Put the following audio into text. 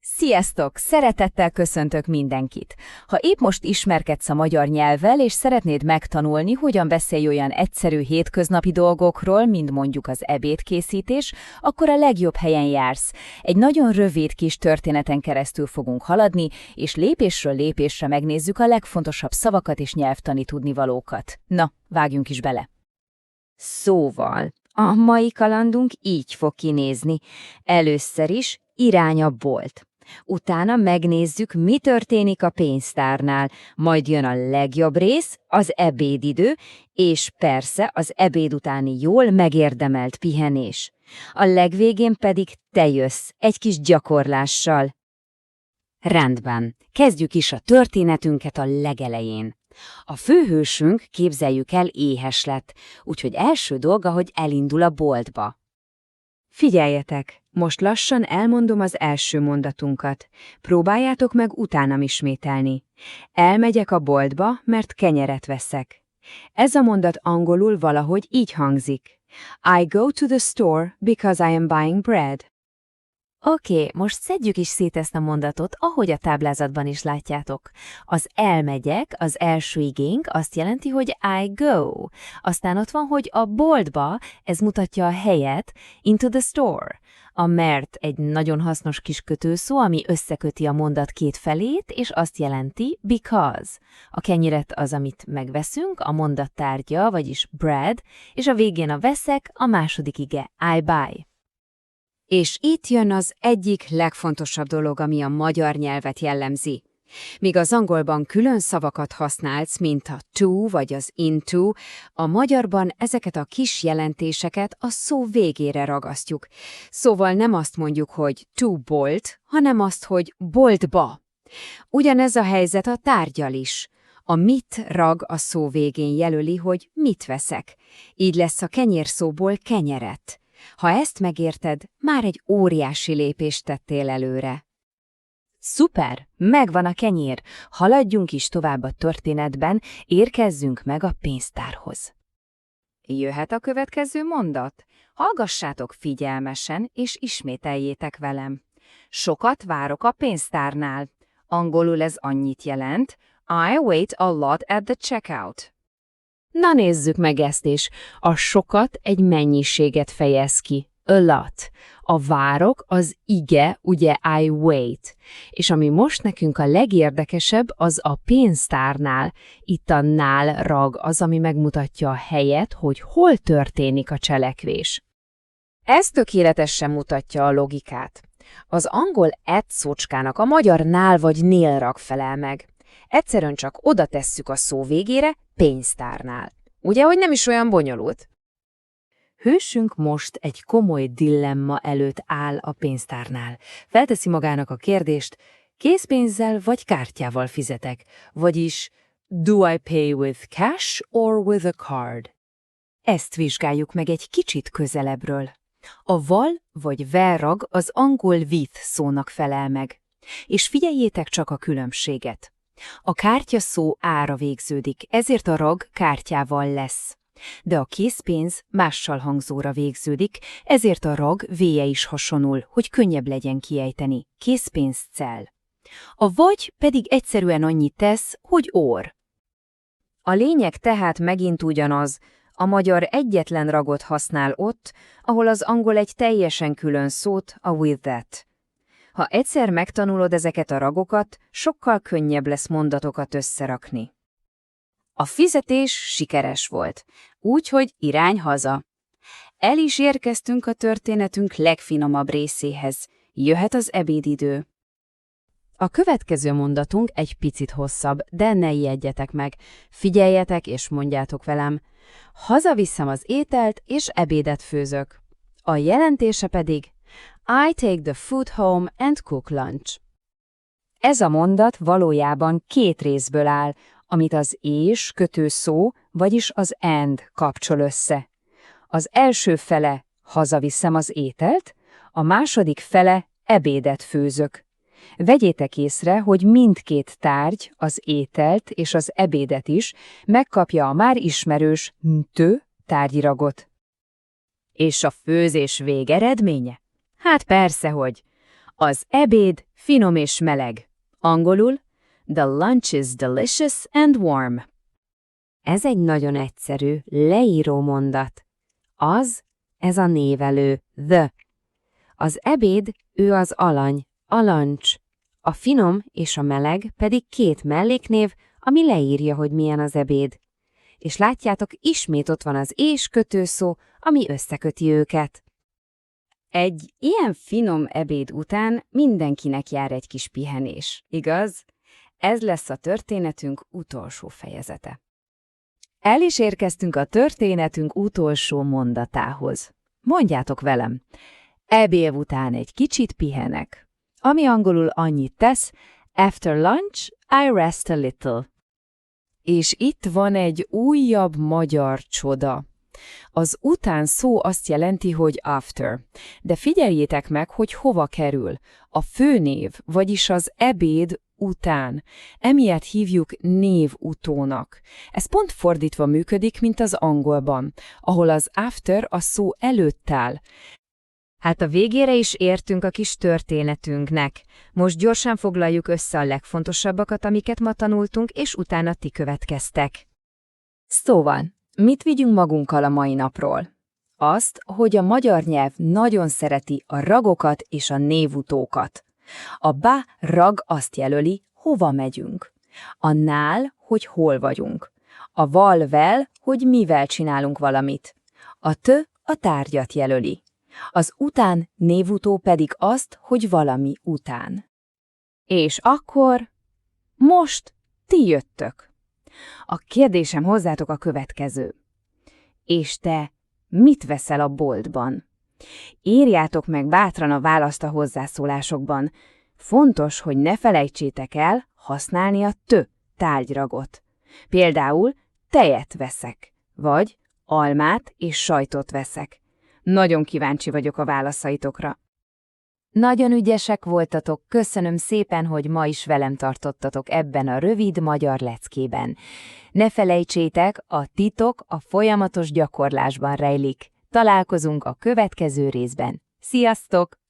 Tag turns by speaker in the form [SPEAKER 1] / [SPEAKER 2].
[SPEAKER 1] Sziasztok! Szeretettel köszöntök mindenkit! Ha épp most ismerkedsz a magyar nyelvvel, és szeretnéd megtanulni, hogyan beszélj olyan egyszerű hétköznapi dolgokról, mint mondjuk az ebédkészítés, akkor a legjobb helyen jársz. Egy nagyon rövid kis történeten keresztül fogunk haladni, és lépésről lépésre megnézzük a legfontosabb szavakat és nyelvtani tudnivalókat. Na, vágjunk is bele!
[SPEAKER 2] Szóval, a mai kalandunk így fog kinézni. Először is irány a bolt. Utána megnézzük, mi történik a pénztárnál, majd jön a legjobb rész, az ebédidő, és persze az ebéd utáni jól megérdemelt pihenés. A legvégén pedig te jössz egy kis gyakorlással. Rendben, kezdjük is a történetünket a legelején. A főhősünk, képzeljük el, éhes lett, úgyhogy első dolga, hogy elindul a boltba.
[SPEAKER 3] Figyeljetek! Most lassan elmondom az első mondatunkat. Próbáljátok meg utánam ismételni. Elmegyek a boltba, mert kenyeret veszek. Ez a mondat angolul valahogy így hangzik. I go to the store because I am buying bread.
[SPEAKER 1] Oké, most szedjük is szét ezt a mondatot, ahogy a táblázatban is látjátok. Az elmegyek, az első igénk azt jelenti, hogy I go. Aztán ott van, hogy a boltba, ez mutatja a helyet, into the store. A mert egy nagyon hasznos kis kötőszó, ami összeköti a mondat két felét, és azt jelenti because. A kenyeret az, amit megveszünk, a mondat tárgya, vagyis bread, és a végén a veszek, a második ige, I buy.
[SPEAKER 2] És itt jön az egyik legfontosabb dolog, ami a magyar nyelvet jellemzi. Míg az angolban külön szavakat használsz, mint a to vagy az into, a magyarban ezeket a kis jelentéseket a szó végére ragasztjuk. Szóval nem azt mondjuk, hogy to bolt, hanem azt, hogy boltba. Ugyanez a helyzet a tárggyal is. A mit rag a szó végén jelöli, hogy mit veszek. Így lesz a kenyérszóból kenyeret. Ha ezt megérted, már egy óriási lépést tettél előre.
[SPEAKER 1] Szuper! Megvan a kenyér! Haladjunk is tovább a történetben, érkezzünk meg a pénztárhoz.
[SPEAKER 2] Jöhet a következő mondat? Hallgassátok figyelmesen, és ismételjétek velem. Sokat várok a pénztárnál. Angolul ez annyit jelent, I wait a lot at the checkout.
[SPEAKER 1] Na nézzük meg ezt is. A sokat egy mennyiséget fejez ki. A lot. A várok az ige, ugye I wait. És ami most nekünk a legérdekesebb, az a pénztárnál. Itt a nál rag az, ami megmutatja a helyet, hogy hol történik a cselekvés.
[SPEAKER 2] Ez tökéletesen mutatja a logikát. Az angol at szócskának a magyar nál vagy nél rag felel meg. Egyszerűen csak oda tesszük a szó végére, pénztárnál. Ugye, hogy nem is olyan bonyolult?
[SPEAKER 3] Hősünk most egy komoly dilemma előtt áll a pénztárnál. Felteszi magának a kérdést, készpénzzel vagy kártyával fizetek, vagyis do I pay with cash or with a card? Ezt vizsgáljuk meg egy kicsit közelebbről. A val vagy vel rag az angol with szónak felel meg. És figyeljétek csak a különbséget. A kártya szó ára végződik, ezért a rag kártyával lesz. De a készpénz mással hangzóra végződik, ezért a rag véje is hasonul, hogy könnyebb legyen kiejteni. Készpénzcell. A vagy pedig egyszerűen annyit tesz, hogy or.
[SPEAKER 2] A lényeg tehát megint ugyanaz, a magyar egyetlen ragot használ ott, ahol az angol egy teljesen külön szót, a with that. Ha egyszer megtanulod ezeket a ragokat, sokkal könnyebb lesz mondatokat összerakni. A fizetés sikeres volt, úgyhogy irány haza. El is érkeztünk a történetünk legfinomabb részéhez. Jöhet az ebédidő.
[SPEAKER 1] A következő mondatunk egy picit hosszabb, de ne ijedjetek meg. Figyeljetek és mondjátok velem. Hazaviszem az ételt és ebédet főzök. A jelentése pedig I take the food home and cook lunch.
[SPEAKER 2] Ez a mondat valójában két részből áll, amit az és kötőszó, vagyis az and kapcsol össze. Az első fele hazaviszem az ételt, a második fele ebédet főzök. Vegyétek észre, hogy mindkét tárgy, az ételt és az ebédet is megkapja a már ismerős tő tárgyiragot. És a főzés végeredménye? Hát persze, hogy az ebéd Finom és meleg. Angolul, the lunch is delicious and warm.
[SPEAKER 1] Ez egy nagyon egyszerű, leíró mondat. Ez a névelő, the. Az ebéd, ő az alany, a lunch. A finom és a meleg pedig két melléknév, ami leírja, hogy milyen az ebéd. És látjátok, ismét ott van az és kötőszó, ami összeköti őket.
[SPEAKER 2] Egy ilyen finom ebéd után mindenkinek jár egy kis pihenés, igaz? Ez lesz a történetünk utolsó fejezete.
[SPEAKER 3] El is érkeztünk a történetünk utolsó mondatához. Mondjátok velem, ebéd után egy kicsit pihenek. Ami angolul annyit tesz, after lunch I rest a little. És itt van egy újabb magyar csoda. Az után szó azt jelenti, hogy after, de figyeljétek meg, hogy hova kerül. A főnév, vagyis az ebéd után. Emiatt hívjuk névutónak. Ez pont fordítva működik, mint az angolban, ahol az after a szó előtt áll.
[SPEAKER 1] Hát a végére is értünk a kis történetünknek. Most gyorsan foglaljuk össze a legfontosabbakat, amiket ma tanultunk, és utána ti következtek.
[SPEAKER 3] Szóval, mit vigyünk magunkkal a mai napról? Azt, hogy a magyar nyelv nagyon szereti a ragokat és a névutókat. A bá rag azt jelöli, hova megyünk. A nál, hogy hol vagyunk. A val-vel, hogy mivel csinálunk valamit. A tö a tárgyat jelöli. Az után névutó pedig azt, hogy valami után. És akkor most ti jöttök. A kérdésem hozzátok a következő. És te mit veszel a boltban? Írjátok meg bátran a választ a hozzászólásokban. Fontos, hogy ne felejtsétek el használni a tö tárgyragot. Például tejet veszek, vagy almát és sajtot veszek. Nagyon kíváncsi vagyok a válaszaitokra.
[SPEAKER 1] Nagyon ügyesek voltatok, köszönöm szépen, hogy ma is velem tartottatok ebben a rövid magyar leckében. Ne felejtsétek, a titok a folyamatos gyakorlásban rejlik. Találkozunk a következő részben. Sziasztok!